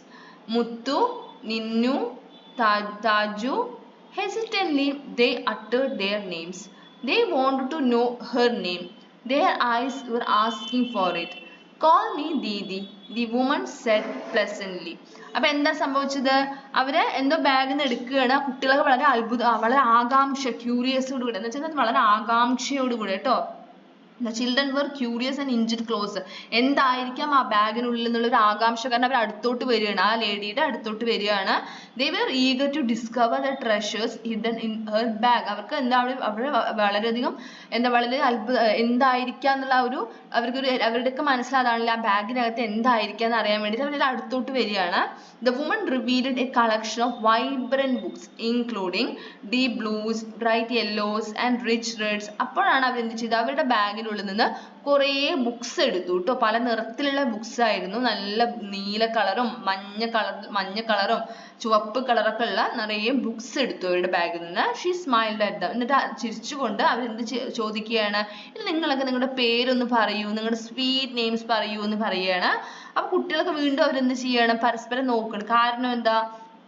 Muttu, Ninnu, Taju. Hesitantly, they uttered their names. They wanted to know her name. Their eyes were asking for it. Call me Didi, the woman said pleasantly. അപ്പൊ എന്താ സംഭവിച്ചത്, അവര് എന്തോ ബാഗിൽ നിന്ന് എടുക്കുകയാണ്. കുട്ടികളൊക്കെ വളരെ ക്യൂരിയസോടുകൂടി എന്ന് വെച്ചാൽ വളരെ ആകാംക്ഷയോടുകൂടി കേട്ടോ. The children were curious and inched closer. എന്തായിരിക്കാം ആ ബാഗിനുള്ളിൽ എന്നുള്ള ഒരു ആകാംക്ഷ കാരണം അവർ അടുത്തോട്ട് വരികയാണ്, ആ ലേഡിയുടെ അടുത്തോട്ട് വരികയാണ്. They were eager to discover the treasures hidden in her bag. അവർക്ക് എന്താ അവിടെ വളരെയധികം വളരെ എന്തായിരിക്കാം എന്നുള്ള ഒരു അവരുടെയൊക്കെ മനസ്സിലാതാണല്ലോ ആ ബാഗിനകത്ത് എന്തായിരിക്കാം എന്ന് അറിയാൻ വേണ്ടിയിട്ട് അവർ അടുത്തോട്ട് വരികയാണ്. The woman revealed a collection of vibrant books, including deep blues, bright yellows and rich reds. അപ്പോഴാണ് അവർ എന്ത് ചെയ്തത്, അവരുടെ ബാഗിനുള്ളിൽ നിന്ന് കുറേ ബുക്സ് എടുത്തു കേട്ടോ. പല നിറത്തിലുള്ള ബുക്സ് ആയിരുന്നു. നല്ല നീല കളറും മഞ്ഞ കളറും ചുവപ്പ് കളറൊക്കെ ഉള്ള നിറയെ ബുക്സ് എടുത്തു അവരുടെ ബാഗിൽ നിന്ന്. She smiled at dum. എന്നിട്ട് ചിരിച്ചുകൊണ്ട് അവരെന്ത് ചോദിക്കുകയാണ്, ഇനി നിങ്ങളൊക്കെ നിങ്ങളുടെ പേരൊന്ന് പറയൂ, നിങ്ങളുടെ സ്വീറ്റ് നെയിംസ് പറയൂ എന്ന് പറയുകയാണ്. അപ്പൊ കുട്ടികളൊക്കെ വീണ്ടും അവരെന്ത് ചെയ്യണം, പരസ്പരം നോക്കണം. കാരണം എന്താ,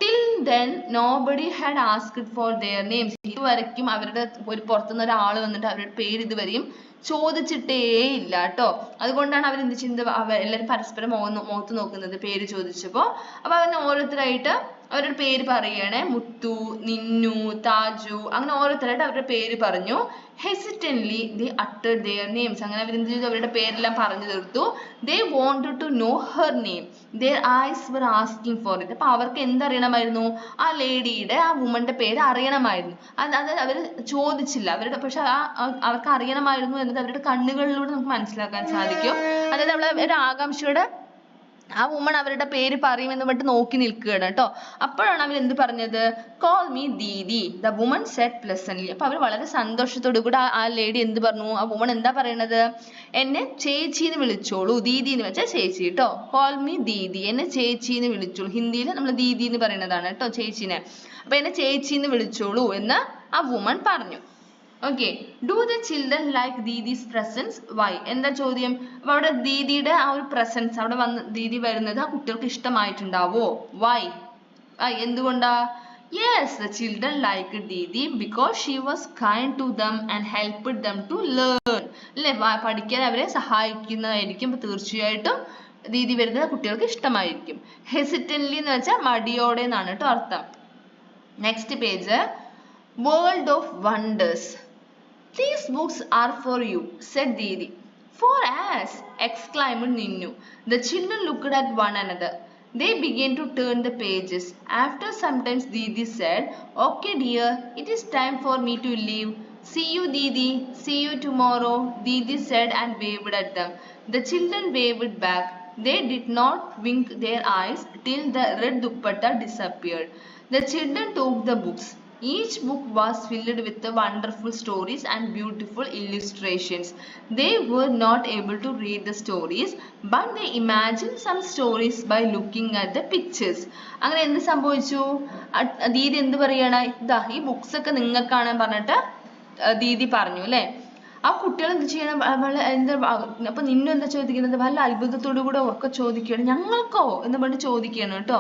till then nobody had asked for their names. ഇതുവരെയ്ക്കും അവരുടെ ഒരു പുറത്തുനിന്ന് ഒരാൾ വന്നിട്ട് അവരുടെ പേര് ഇതുവരെയും ചോദിച്ചിട്ടേ ഇല്ല കേട്ടോ. അതുകൊണ്ടാണ് അവർ എന്ത് ചെയ്യുന്നത്, എല്ലാവരും പരസ്പരം മുഖത്ത് നോക്കുന്നത് പേര് ചോദിച്ചപ്പോ. അപ്പൊ അവന് ഓരോരുത്തരായിട്ട് അവരുടെ പേര് പറയുകയാണ്. മുത്തു, നിന്നു, താജു, അങ്ങനെ ഓരോരുത്തരായിട്ട് അവരുടെ പേര് പറഞ്ഞു. Hesitantly they uttered their names. അങ്ങനെ അവർ എന്ത് ചെയ്തു, അവരുടെ പേരെല്ലാം പറഞ്ഞു തീർത്തു. They wanted to know her name. Their eyes were asking for it. അപ്പൊ അവർക്ക് എന്തറിയണമായിരുന്നു, ആ ലേഡിയുടെ, ആ വുമന്റെ പേര് അറിയണമായിരുന്നു. അത് അവർ ചോദിച്ചില്ല അവരുടെ, പക്ഷെ അവർക്ക് അറിയണമായിരുന്നു എന്നത് അവരുടെ കണ്ണുകളിലൂടെ നമുക്ക് മനസ്സിലാക്കാൻ സാധിക്കും. അതായത് അവളെ ഒരു ആകാംക്ഷയോടെ ആ വുമൺ അവരുടെ പേര് പറയുമെന്ന് പറഞ്ഞിട്ട് നോക്കി നിൽക്കുകയാണ് കേട്ടോ. അപ്പോഴാണ് അവർ എന്ത് പറഞ്ഞത്, call me Didi, the woman said pleasantly. അപ്പൊ അവർ വളരെ സന്തോഷത്തോടു കൂടി ആ ലേഡി എന്ത് പറഞ്ഞു, ആ വുമൺ എന്താ പറയണത്, എന്നെ ചേച്ചിന്ന് വിളിച്ചോളൂ. ദീദി എന്ന് വെച്ചാൽ ചേച്ചി കേട്ടോ. കോൾ മീ ദീദി, എന്നെ ചേച്ചിന്ന് വിളിച്ചോളൂ. ഹിന്ദിയിൽ നമ്മൾ ദീദി എന്ന് പറയുന്നതാണ് കേട്ടോ ചേച്ചിനെ. അപ്പൊ എന്നെ ചേച്ചിന്ന് വിളിച്ചോളൂ എന്ന് ആ വുമൺ പറഞ്ഞു. Okay, do the children like Didi's presence? Why? എന്താ ചോദ്യം. അപ്പൊ അവിടെ ദീദിയുടെ ആ ഒരു പ്രസൻസ്, അവിടെ വന്ന് ദീദി വരുന്നത് ആ കുട്ടികൾക്ക് ഇഷ്ടമായിട്ടുണ്ടാവോ? Why? എന്തുകൊണ്ടാ? Yes, the children liked Didi because she was kind to them and helped them to learn. അല്ലേ, പഠിക്കാൻ അവരെ സഹായിക്കുന്നതായിരിക്കും. തീർച്ചയായിട്ടും ദീദി വരുന്നത് കുട്ടികൾക്ക് ഇഷ്ടമായിരിക്കും. Hesitantly എന്ന് വെച്ചാൽ മടിയോടെ എന്നാണ് കേട്ടോ അർത്ഥം. Next page. World of Wonders. These books are for you, said Didi. For us, exclaimed Ninnu. The children looked at one another. They began to turn the pages. After some time, Didi said, okay dear, it is time for me to leave. See you Didi, see you tomorrow, Didi said and waved at them. The children waved back. They did not wink their eyes till the red dupatta disappeared. The children took the books. Each book was filled with the wonderful stories and beautiful illustrations. They were not able to read the stories, but they imagined some stories by looking at the pictures. അങ്ങനെ എന്ത് സംഭവിച്ചു? ദീദി എന്ത് പറയാണ്? ഇതാ ഈ ബുക്സ് ഒക്കെ നിങ്ങൾക്കാണ് പറഞ്ഞിട്ട് ദീദി പറഞ്ഞു അല്ലേ? ആ കുട്ടികൾ എന്ത് ചെയ്യണം? എന്താ അപ്പൊ നിന്നും എന്താ ചോദിക്കുന്നത്? വല്ല അത്ഭുതത്തോടു കൂടെ ഒക്കെ ചോദിക്കുകയാണ്, ഞങ്ങൾക്കോ എന്ന് പറഞ്ഞിട്ട് ചോദിക്കുകയാണ് കേട്ടോ.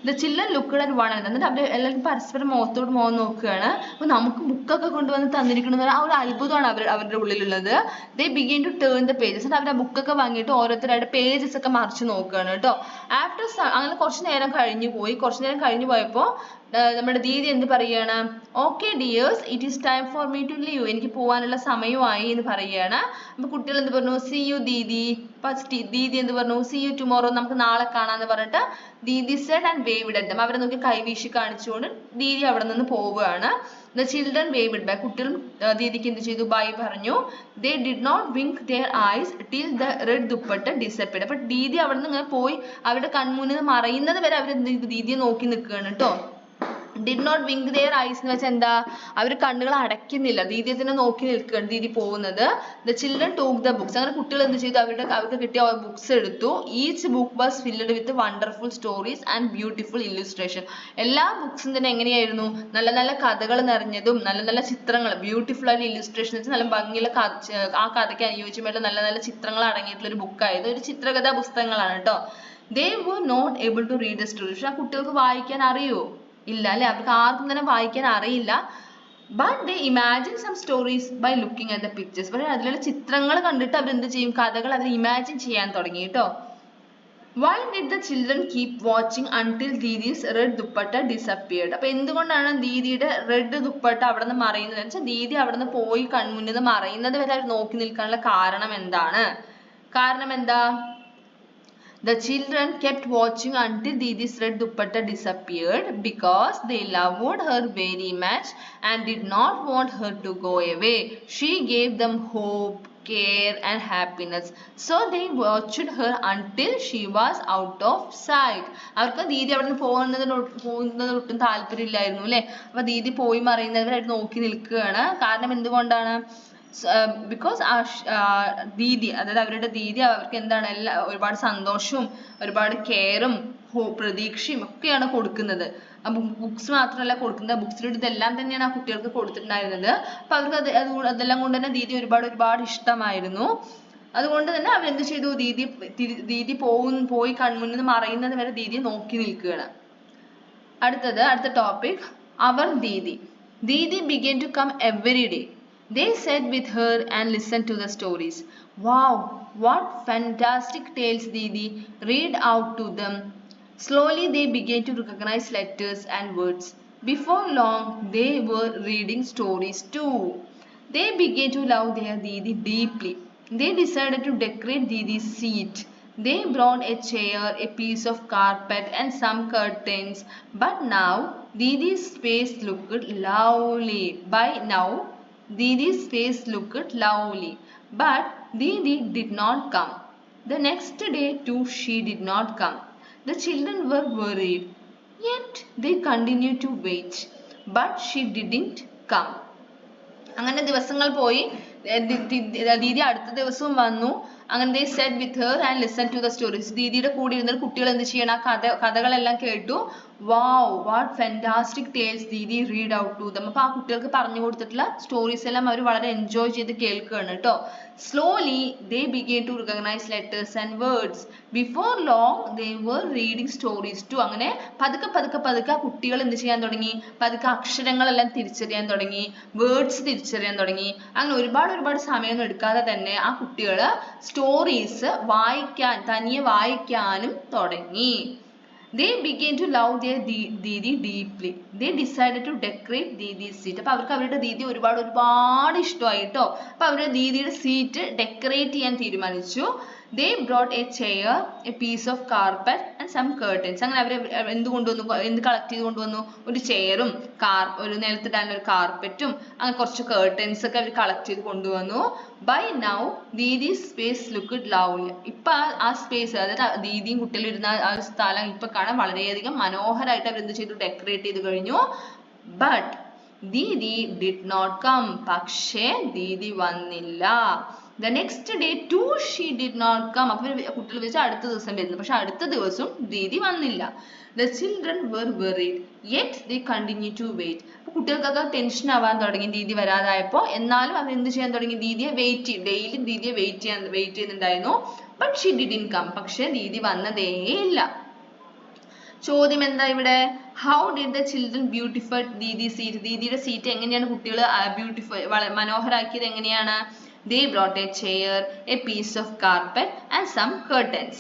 The children looked at one another. എന്നിട്ട് അവര് എല്ലാവരും പരസ്പരം മുഖത്തോട് മുഖം നോക്കുകയാണ്. അപ്പൊ നമുക്ക് ബുക്കൊക്കെ കൊണ്ടുവന്ന് തന്നിരിക്കുന്നത് ആ ഒരു അത്ഭുതമാണ് അവരുടെ ഉള്ളിലുള്ളത്. They begin to turn the pages. എന്നിട്ട് അവർ ആ ബുക്കൊക്കെ വാങ്ങിയിട്ട് ഓരോരുത്തരായിട്ട് പേജസ് ഒക്കെ മറിച്ച് നോക്കുകയാണ് കേട്ടോ. ആഫ്റ്റർ അങ്ങനെ കുറച്ച് നേരം കഴിഞ്ഞു പോയപ്പോ നമ്മുടെ ദീദി എന്ത് പറയാണ്? Okay dears, it is time for me to leave. എനിക്ക് പോകാനുള്ള സമയമായി എന്ന് പറയാണ്. അപ്പൊ കുട്ടികൾ എന്ത് പറഞ്ഞു? C U Didi. ദീദി എന്ത് പറഞ്ഞു? സി യു ടുമോറോ, നമുക്ക് നാളെ കാണാന്ന് പറഞ്ഞിട്ട് Didi said and waved at them. അവരെ നോക്കി കൈവീശി കാണിച്ചുകൊണ്ട് ദീദി അവിടെ നിന്ന് പോവുകയാണ്. The children waved back. കുട്ടികളും ദീദിക്ക് എന്ത് ചെയ്തു? ബൈ പറഞ്ഞു. They did not wink their eyes till the red dupatta disappeared. അപ്പൊ ദീദി അവിടെ നിന്ന് ഇങ്ങനെ പോയി അവരുടെ കൺമുന്നിൽ നിന്ന് മറയുന്നത് വരെ അവർ ദീദിയെ നോക്കി നിൽക്കുകയാണ് കേട്ടോ. did not wink their eyes എന്ന് വെച്ചാൽ എന്താ? അവർ കണ്ണുകൾ അടയ്ക്കുന്നില്ല, ദീദിയെ തന്നെ നോക്കി നിൽക്കുകയാണ് ദീദി പോകുന്നത്. the children took the books. അങ്ങനെ കുട്ടികൾ എന്ത് ചെയ്തു? അവർക്ക് കിട്ടിയ ബുക്സ് എടുത്തു. each book was filled with wonderful stories and beautiful illustration. എല്ലാ ബുക്സും തന്നെ എങ്ങനെയായിരുന്നു? നല്ല നല്ല കഥകൾ നിറഞ്ഞതും നല്ല നല്ല ചിത്രങ്ങൾ, ബ്യൂട്ടിഫുൾ ആയിട്ട് ഇല്ലുസ്ട്രേഷൻ വെച്ച് നല്ല ഭംഗിയുള്ള ആ കഥയ്ക്ക് അനുയോജ്യമായിട്ടുള്ള നല്ല നല്ല ചിത്രങ്ങൾ അടങ്ങിയിട്ടുള്ള ഒരു ബുക്കായത് ഒരു ചിത്രകഥാ പുസ്തകങ്ങളാണ് കേട്ടോ. they were not able to read the story. പക്ഷെ ആ കുട്ടികൾക്ക് വായിക്കാൻ അറിയോ? ഇല്ല അല്ലെ, അവർക്ക് ആർക്കും തന്നെ വായിക്കാൻ അറിയില്ല. but they imagine some stories by looking at the pictures. പക്ഷെ അതിലുള്ള ചിത്രങ്ങൾ കണ്ടിട്ട് അവർ എന്ത് ചെയ്യും? കഥകൾ അവർ ഇമാജിൻ ചെയ്യാൻ തുടങ്ങി കേട്ടോ. why did the children keep watching until Didi's red dupatta disappeared? അപ്പൊ എന്തുകൊണ്ടാണ് ദീദിയുടെ റെഡ് ദുപ്പട്ട അവിടെ നിന്ന് മറയുന്നത്? വെച്ചാൽ ദീദി അവിടെ നിന്ന് പോയി കൺമുന്നിൽ നിന്ന് മറയുന്നത് വരെ അവർ നോക്കി നിൽക്കാനുള്ള കാരണം എന്താണ്? കാരണം എന്താ? The children kept watching until Didi's red dupatta disappeared because they loved her very much and did not want her to go away. She gave them hope, care and happiness. So they watched her until she was out of sight. അവർക്ക് ദീദി അവിടെ നിന്ന് പോകുന്നത് ഒട്ടും താല്പര്യമില്ലായിരുന്നു അല്ലെ. അപ്പൊ ദീദി പോയി മറയുന്നവരായിട്ട് നോക്കി നിൽക്കുകയാണ്. കാരണം എന്തുകൊണ്ടാണ്? ബിക്കോസ് ദീദി, അതായത് അവരുടെ ദീദി അവർക്ക് എന്താണ് ഒരുപാട് സന്തോഷവും ഒരുപാട് കെയറും പ്രതീക്ഷയും ഒക്കെയാണ് കൊടുക്കുന്നത്. ബുക്സ് മാത്രമല്ല കൊടുക്കുന്നത്, ബുക്സിലൂടെ ഇതെല്ലാം തന്നെയാണ് ആ കുട്ടികൾക്ക് കൊടുത്തിട്ടുണ്ടായിരുന്നത്. അപ്പൊ അവർക്ക് അതെല്ലാം കൊണ്ട് തന്നെ ദീദി ഒരുപാട് ഇഷ്ടമായിരുന്നു. അതുകൊണ്ട് തന്നെ അവരെന്ത് ചെയ്തു? ദീദി പോയി കൺമുന്നിൽ നിന്ന് മറയുന്നത് വരെ ദീദിയെ നോക്കി നിൽക്കുകയാണ്. അടുത്ത ടോപ്പിക്, അവർ Didi. Didi began to come every day. They sat with her and listened to the stories. Wow, what fantastic tales, Didi. Read out to them. Slowly they began to recognize letters and words. Before long, they were reading stories too. They began to love their Didi deeply. They decided to decorate Didi's seat. They brought a chair, a piece of carpet and some curtains. But now, Didi's face looked lovely. By now, Didi's face looked lovely, but Didi did not come. The next day too she did not come. The children were worried, yet they continued to wait, but she didn't come. അങ്ങനെ ദിവസങ്ങൾ പോയി. ദീദി അടുത്ത ദിവസവും വന്നു. അങ്ങനെ they sat with her and listened to the stories. ദീദിയുടെ കൂടെ ഇരുന്ന കുട്ടികൾ എന്ത് ചെയ്യണം? ആ കഥകളെല്ലാം കേട്ടു. wow, what fantastic tales Didi read out to them. അപ്പൊ ആ കുട്ടികൾക്ക് പറഞ്ഞു കൊടുത്തിട്ടുള്ള സ്റ്റോറീസ് എല്ലാം അവർ വളരെ എൻജോയ് ചെയ്ത് കേൾക്കുകയാണ് കേട്ടോ. slowly they began to recognize letters and words. before long they were reading stories too. അങ്ങനെ പതുക്കെ ആ കുട്ടികൾ എന്ത് ചെയ്യാൻ തുടങ്ങി? പതുക്കെ അക്ഷരങ്ങളെല്ലാം തിരിച്ചറിയാൻ തുടങ്ങി, വേർഡ്സ് തിരിച്ചറിയാൻ തുടങ്ങി. അങ്ങനെ ഒരുപാട് സമയമൊന്നും എടുക്കാതെ തന്നെ ആ കുട്ടികൾ സ്റ്റോറീസ് തനിയെ വായിക്കാനും തുടങ്ങി. They began to love their Didi deeply. They decided to decorate Didi's seat. അപ്പൊ അവർക്ക് അവരുടെ ദീദി ഒരുപാട് ഇഷ്ടമായി ട്ടോ. അപ്പൊ അവരുടെ ദീദിയുടെ സീറ്റ് ഡെക്കറേറ്റ് ചെയ്യാൻ തീരുമാനിച്ചു. They brought a chair, a piece of carpet and some curtains. അങ്ങനെ അവർ എന്ത് കളക്ട് ചെയ്ത് കൊണ്ടുവന്നു? ഒരു ചെയറും ഒരു നിലത്തിടാൻ ഒരു കാർപ്പറ്റും അങ്ങനെ കുറച്ച് curtains ഒക്കെ അവർ കളക്ട് ചെയ്ത് കൊണ്ടുവന്നു. By now, Didi's space looked lovely. ഇപ്പൊ ആ സ്പേസ്, അതായത് ദീദിയും കുട്ടികളും ഇരുന്ന ആ ഒരു സ്ഥലം ഇപ്പൊ കാണാൻ വളരെയധികം മനോഹരമായിട്ട് അവർ എന്ത് ചെയ്തു? ഡെക്കറേറ്റ് ചെയ്ത് കഴിഞ്ഞു. But Didi did not come. പക്ഷേ ദീദി വന്നില്ല. The next day too she did not come. അപ്പോൾ കുട്ടികൾ വെച്ച് അടുത്ത ദിവസം വരുന്നു, പക്ഷെ അടുത്ത ദിവസം ദീദി വന്നില്ല. The children were worried, yet they continued to wait. അപ്പോൾ കുട്ടികൾക്കൊക്കെ ടെൻഷൻ ആവാൻ തുടങ്ങി ദീദി വരാതായപ്പോൾ. എന്നാലും അവർ എന്ത് ചെയ്യാൻ തുടങ്ങി? ദീദിയെ വെയിറ്റ് ചെയ്യും. ഡെയിലി ദീദിയെ വെയിറ്റ് ചെയ്യുന്നുണ്ടായിരുന്നു. But she didn't come. പക്ഷെ ദീദി വന്നതേ ഇല്ല. ചോദ്യം എന്താ ഇവിടെ? How did the children beautify Didi's seat? ദീദിയുടെ സീറ്റ് എങ്ങനെയാണ് കുട്ടികൾ മനോഹരാക്കിയത്? എങ്ങനെയാണ്? They brought a chair, a piece of carpet and some curtains.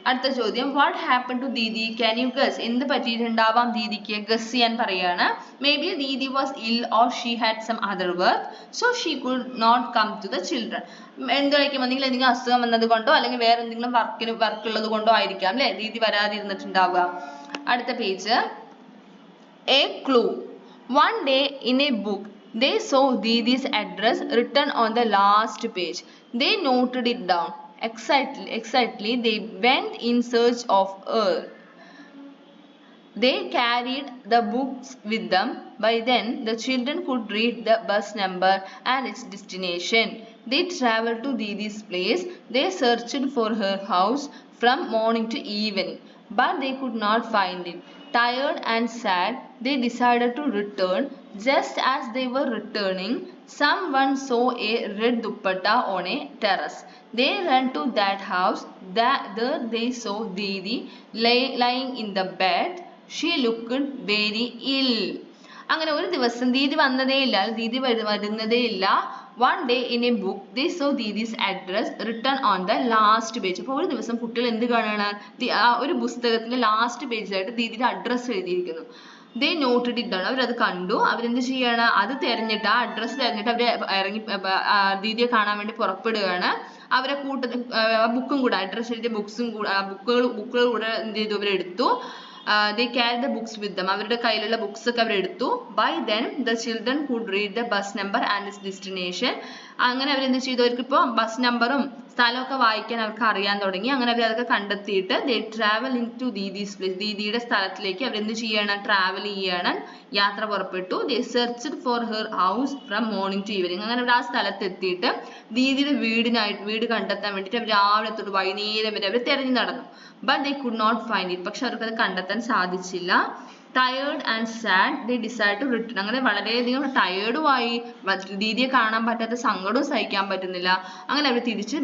അടുത്ത ചോദ്യം, what happened to Didi? Can you guess? എന്ത് പറ്റിയിട്ടുണ്ടാവാം ദീദിക്ക്? ഗസ് ചെയ്യാൻ പറയാണ്. Maybe Didi was ill or she had some other work, so she could not come to the children. എന്തായിരിക്കും? എന്തെങ്കിലും അസുഖം വന്നത് കൊണ്ടോ അല്ലെങ്കിൽ വേറെ എന്തെങ്കിലും വർക്ക് ഉള്ളത് കൊണ്ടോ ആയിരിക്കാം അല്ലെ ദീദി വരാതിരുന്നിട്ടുണ്ടാവുക. അടുത്ത page. A clue. One day in a book they saw Didi's address written on the last page. They noted it down. Excitedly they went in search of her. They carried the books with them. By then the children could read the bus number and its destination. They traveled to Didi's place. They searched for her house from morning to evening, but they could not find it. Tired and sad, they decided to return. Just as they were returning, someone saw a red dupatta on a terrace. They ran to that house. There they saw Didi lying in the bed. She looked very ill. അങ്ങനെ ഒരു ദിവസം ദീദി വന്നതേ ഇല്ല, ദീദി വരുന്നതേ ഇല്ല. One day in a book they saw Didi's address written on the last page. അപ്പോൾ ഒരു ദിവസം കുട്ടികൾ എന്ത് കാണുകയാണ്? ഒരു പുസ്തകത്തിന്റെ ലാസ്റ്റ് പേജിലായിട്ട് ദീദിയുടെ അഡ്രസ്സ് എഴുതിയിരിക്കുന്നു. They noted it down. അവരത് കണ്ടു. അവരെന്ത് ചെയ്യാണ്? അത് തെരഞ്ഞിട്ട്, ആ അഡ്രസ്സ് തെരഞ്ഞിട്ട് അവർ ഇറങ്ങി ദീദിയെ കാണാൻ വേണ്ടി പുറപ്പെടുകയാണ്. അവരെ ബുക്കും കൂടെ, അഡ്രസ്സ് എഴുതിയ ബുക്കുകൾ കൂടെ എന്ത് ചെയ്തു? അവരെടുത്തു. They carried the books with them. അവരുടെ കയ്യിലുള്ള ബുക്സ് ഒക്കെ അവരെടുത്തു. By then the children could read the bus number and its destination. അങ്ങനെ അവരെന്ത് ചെയ്തു? അവർക്ക് ഇപ്പോൾ ബസ് നമ്പറും സ്ഥലമൊക്കെ വായിക്കാൻ അവർക്ക് അറിയാൻ തുടങ്ങി. അങ്ങനെ അവർ അതൊക്കെ കണ്ടെത്തിയിട്ട് they travel into Didi's place. ദീദിയുടെ സ്ഥലത്തിലേക്ക് അവരെന്ത് ചെയ്യണം? ട്രാവൽ ചെയ്യണം, യാത്ര പുറപ്പെട്ടു. They searched for her house from morning to evening. അങ്ങനെ അവർ ആ സ്ഥലത്ത് എത്തിയിട്ട് ദീദിയുടെ വീട് കണ്ടെത്താൻ വേണ്ടിയിട്ട് അവർ രാവിലെ തൊട്ട് വൈകുന്നേരം വരെ അവർ തിരഞ്ഞു നടന്നു. But they could not find it. പക്ഷെ അവർക്ക് അത് കണ്ടെത്താൻ സാധിച്ചില്ല. Tired and sad, they decided to return. അങ്ങനെ വളരെയധികം ടയേർഡുമായി, ദീദിയെ കാണാൻ പറ്റാത്ത സങ്കടവും സഹിക്കാൻ പറ്റുന്നില്ല. അങ്ങനെ അവർ തിരിച്ച്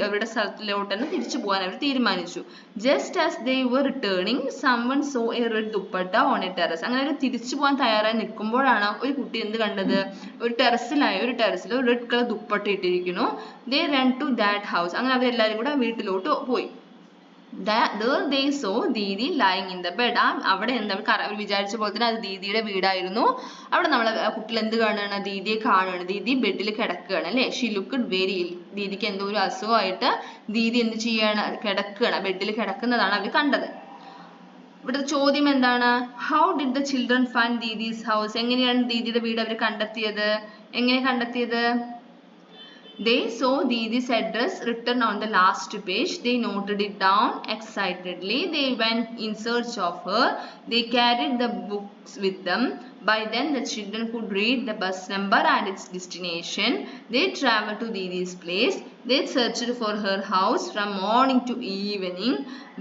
അവരുടെ സ്ഥലത്തിലോട്ട് തന്നെ തിരിച്ചു പോകാൻ അവർ തീരുമാനിച്ചു. Just as they were returning, someone saw a red dupatta on a terrace. അങ്ങനെ അവർ തിരിച്ചു പോകാൻ തയ്യാറായി നിൽക്കുമ്പോഴാണ് ഒരു കുട്ടി എന്ത് കണ്ടത്? ഒരു ടെറസിൽ ഒരു റെഡ് കളർ ദുപ്പട്ട ഇട്ടിരിക്കുന്നു. They ran to that house. അങ്ങനെ അവരെല്ലാവരും കൂടെ വീട്ടിലോട്ട് പോയി. There they saw Didi lying in the bed. അവിടെ എന്താ അവർ വിചാരിച്ച പോലെ തന്നെ അത് ദീദിയുടെ വീടായിരുന്നു. അവിടെ നമ്മൾ കുട്ടികൾ എന്ത് കാണുകയാണ്? ദീദിയെ കാണുകയാണ്. ദീദി ബെഡിൽ കിടക്കുകയാണ് അല്ലേ? She looked very ill. ദീദിക്ക് എന്തോ ഒരു അസുഖമായിട്ട് ദീദി എന്ത് ചെയ്യാണ്? കിടക്കുകയാണ്, ബെഡിൽ കിടക്കുന്നതാണ് അവർ കണ്ടത്. ഇവിടുത്തെ ചോദ്യം എന്താണ്? How did the children find Didi's house? എങ്ങനെയാണ് ദീദിയുടെ വീട് അവർ കണ്ടെത്തിയത്? They saw Didi's address written on the last page. They noted it down. Excitedly they went in search of her. They carried the books with them. By then the children could read the bus number and its destination. They traveled to Didi's place. They searched for her house from morning to evening,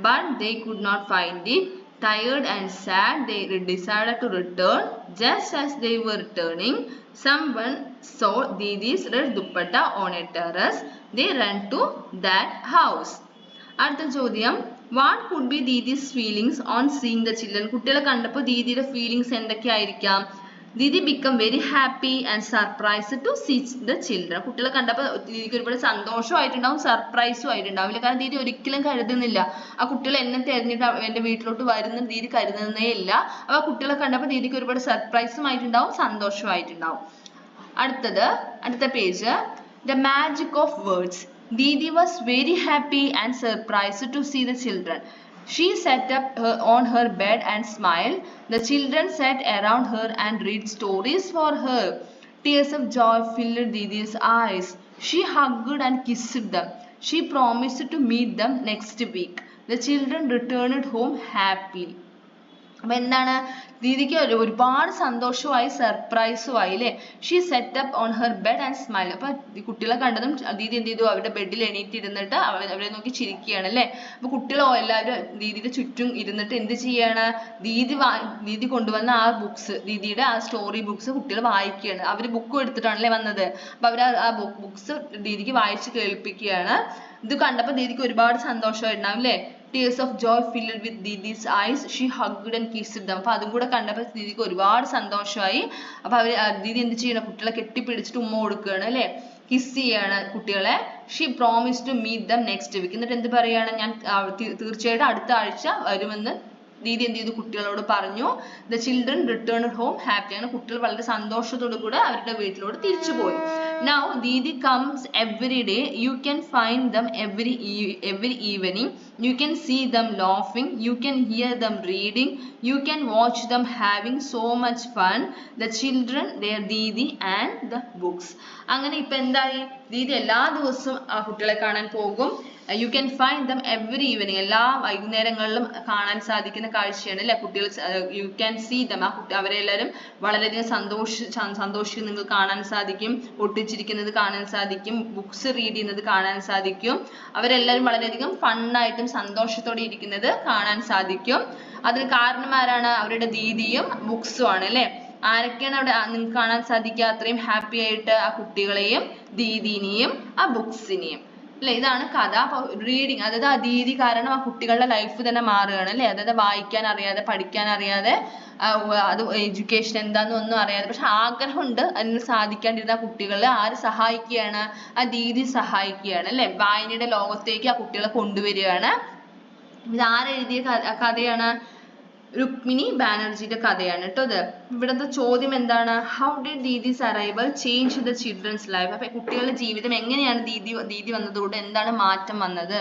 but they could not find it. Tired and sad, they decided to return. Just as they were returning, someone saw Didi's red dupatta on a terrace. They ran to that house. അടുത്ത ചോദ്യം, what could be Didi's feelings on seeing the children? കുട്ടികളെ കണ്ടപ്പോൾ ദീദിയുടെ feelings എന്തൊക്കെയായിരിക്കാം? Didi became very happy and surprised to see the children. കുട്ടികളെ കണ്ടപ്പോൾ ദീദിക്ക് ഒരുപാട് സന്തോഷമായിട്ടുണ്ടാവും, സർപ്രൈസും ആയിട്ടുണ്ടാവില്ല. കാരണം ദീദി ഒരിക്കലും കരുതുന്നില്ല ആ കുട്ടികൾ എന്നെ തിരഞ്ഞിട്ട് എൻ്റെ വീട്ടിലോട്ട് വരുന്ന ദീദി കരുതുന്നേ ഇല്ല. അപ്പോൾ ആ കുട്ടികളെ കണ്ടപ്പോൾ ദീദിക്ക് ഒരുപാട് സർപ്രൈസും ആയിട്ടുണ്ടാവും, സന്തോഷമായിട്ടുണ്ടാവും. അടുത്ത page. The magic of words. Didi was very happy and surprised to see the children. She sat up on her bed and smiled. The children sat around her and read stories for her. Tears of joy filled Didi's eyes. She hugged and kissed them. She promised to meet them next week. The children returned home happily. അപ്പൊ എന്താണ് ദീദിക്ക് ഒരുപാട് സന്തോഷമായി സർപ്രൈസും ആയി അല്ലേ. She set up on her bed and smile. അപ്പൊ കുട്ടികളെ കണ്ടതും ദീദി എന്ത് ചെയ്തു, അവരുടെ ബെഡിൽ എണീറ്റ് ഇരുന്നിട്ട് അവരെ നോക്കി ചിരിക്കുകയാണ് അല്ലേ. അപ്പൊ കുട്ടികൾ എല്ലാവരും ദീദിയുടെ ചുറ്റും ഇരുന്നിട്ട് എന്ത് ചെയ്യാണ്, ദീദി കൊണ്ടുവന്ന ആ ബുക്സ്, ദീദിയുടെ ആ സ്റ്റോറി ബുക്സ് കുട്ടികൾ വായിക്കുകയാണ്. അവര് ബുക്കും എടുത്തിട്ടാണല്ലേ വന്നത്. അപ്പൊ അവര് ആ ബുക്സ് ദീദിക്ക് വായിച്ച് കേൾപ്പിക്കുകയാണ്. ഇത് കണ്ടപ്പോ ദീദിക്ക് ഒരുപാട് സന്തോഷമായിട്ടുണ്ടാവും അല്ലേ. Tears of joy filled with Didi's eyes. She hugged and kissed them. അപ്പൊ അതും കൂടെ കണ്ടപ്പോൾ ദീദിക്ക് ഒരുപാട് സന്തോഷമായി. അപ്പൊ ദീദി എന്ത് ചെയ്യണം, കുട്ടികളെ കെട്ടിപ്പിടിച്ചിട്ട് ഉമ്മ കൊടുക്കുകയാണ് അല്ലേ, കിസ് ചെയ്യാണ് കുട്ടികളെ. She promised to meet them next week. എന്നിട്ട് എന്ത് പറയാണ്, ഞാൻ തീർച്ചയായിട്ടും അടുത്ത ആഴ്ച വരുമെന്ന് ദീദി എന്ത് ചെയ്തു, കുട്ടികളോട് പറഞ്ഞു. The children returned home happy. അങ്ങനെ കുട്ടികൾ വളരെ സന്തോഷത്തോടു കൂടെ അവരുടെ വീട്ടിലോട്ട് തിരിച്ചു പോയി. Now Didi comes every day. You can find them every evening. You can see them laughing. You can hear them reading. You can watch them having so much fun. The children, their Didi and the books. അങ്ങനെ ഇപ്പൊ എന്തായി, ദീദി എല്ലാ ദിവസവും ആ കുട്ടികളെ കാണാൻ പോകും. You can find them every evening. എല്ലാ വൈകുന്നേരങ്ങളിലും കാണാൻ സാധിക്കുന്ന കാഴ്ചയാണ് അല്ലെ കുട്ടികൾ. You can see them. അവരെല്ലാവരും വളരെയധികം സന്തോഷിക്കുന്നത് നിങ്ങൾക്ക് കാണാൻ സാധിക്കും. ഒട്ടിച്ചിരിക്കുന്നത് കാണാൻ സാധിക്കും. ബുക്സ് റീഡ് ചെയ്യുന്നത് കാണാൻ സാധിക്കും. അവരെല്ലാവരും വളരെയധികം ഫണ്ണായിട്ടും സന്തോഷത്തോടെ ഇരിക്കുന്നത് കാണാൻ സാധിക്കും. അതിന് കാരണം ആരാണ്, അവരുടെ ദീദിയും ബുക്സും ആണ് അല്ലെ. ആരൊക്കെയാണ് അവിടെ നിങ്ങൾക്ക് കാണാൻ സാധിക്കുക, അത്രയും ഹാപ്പി ആയിട്ട് ആ കുട്ടികളെയും ദീദിനെയും ആ ബുക്സിനെയും അല്ലെ. ഇതാണ് കഥ. അപ്പൊ റീഡിങ്, അതായത് ആ ദീദി കാരണം ആ കുട്ടികളുടെ ലൈഫ് തന്നെ മാറുകയാണ് അല്ലെ. അതായത് വായിക്കാൻ അറിയാതെ, പഠിക്കാൻ അറിയാതെ, അത് എഡ്യൂക്കേഷൻ എന്താണെന്ന് ഒന്നും അറിയാതെ, പക്ഷെ ആഗ്രഹമുണ്ട്, അതിന് സാധിക്കാണ്ടിരുന്ന കുട്ടികളെ ആര് സഹായിക്കുകയാണ്, ആ ദീദി സഹായിക്കുകയാണ് അല്ലെ. വായനയുടെ ലോകത്തേക്ക് ആ കുട്ടികളെ കൊണ്ടുവരികയാണ്. ഇത് ആരെഴുതിയ കഥയാണ്, രുക്മിണി ബാനർജിയുടെ കഥയാണ് കേട്ടോ ഇത്. ഇവിടുത്തെ ചോദ്യം എന്താണ്, how did Didi's arrival change the children's life. അപ്പൊ കുട്ടികളുടെ ജീവിതം എങ്ങനെയാണ് ദീദി വന്നതോടെ എന്താണ് മാറ്റം വന്നത്.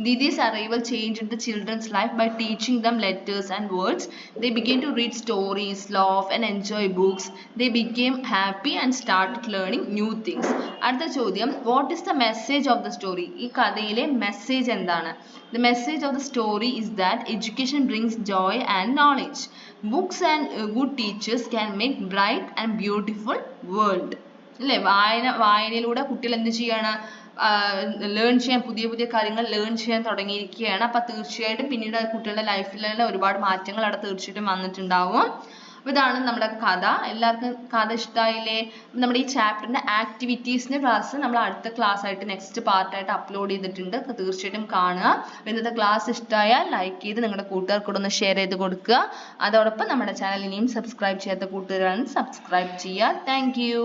Didi's arrival changed the children's life by teaching them letters and words. They began to read stories, laugh and enjoy books. They became happy and started learning new things. അടുത്ത ചോദ്യം, what is the message of the story. ഈ കഥയിലെ മെസ്സേജ് എന്താണ്. The message of the story is that education brings joy and knowledge. Books and good teachers can make bright and beautiful world. അല്ലേ. വായനയിലൂടെ കുട്ടികൾ എന്ത് ചെയ്യാണ്, ലേൺ ചെയ്യാൻ, പുതിയ പുതിയ കാര്യങ്ങൾ ലേൺ ചെയ്യാൻ തുടങ്ങിയിരിക്കുകയാണ്. അപ്പൊ തീർച്ചയായിട്ടും പിന്നീട് കുട്ടികളുടെ ലൈഫിലുള്ള ഒരുപാട് മാറ്റങ്ങൾ അവിടെ തീർച്ചയായിട്ടും വന്നിട്ടുണ്ടാവും. അപ്പൊ ഇതാണ് നമ്മുടെ കഥ. എല്ലാവർക്കും കഥ ഇഷ്ടമായില്ലേ. നമ്മുടെ ഈ ചാപ്റ്ററിന്റെ ആക്ടിവിറ്റീസിന്റെ ക്ലാസ് നമ്മൾ അടുത്ത ക്ലാസ് ആയിട്ട് നെക്സ്റ്റ് പാർട്ടായിട്ട് അപ്ലോഡ് ചെയ്തിട്ടുണ്ട്. തീർച്ചയായിട്ടും കാണുക. ഇന്നത്തെ ക്ലാസ് ഇഷ്ടമായാൽ ലൈക്ക് ചെയ്ത് നിങ്ങളുടെ കൂട്ടുകാർക്കൂടെ ഒന്ന് ഷെയർ ചെയ്ത് കൊടുക്കുക. അതോടൊപ്പം നമ്മുടെ ചാനൽ ഇനിയും സബ്സ്ക്രൈബ് ചെയ്യാത്ത കൂട്ടുകാരാണ് സബ്സ്ക്രൈബ് ചെയ്യുക. Thank you.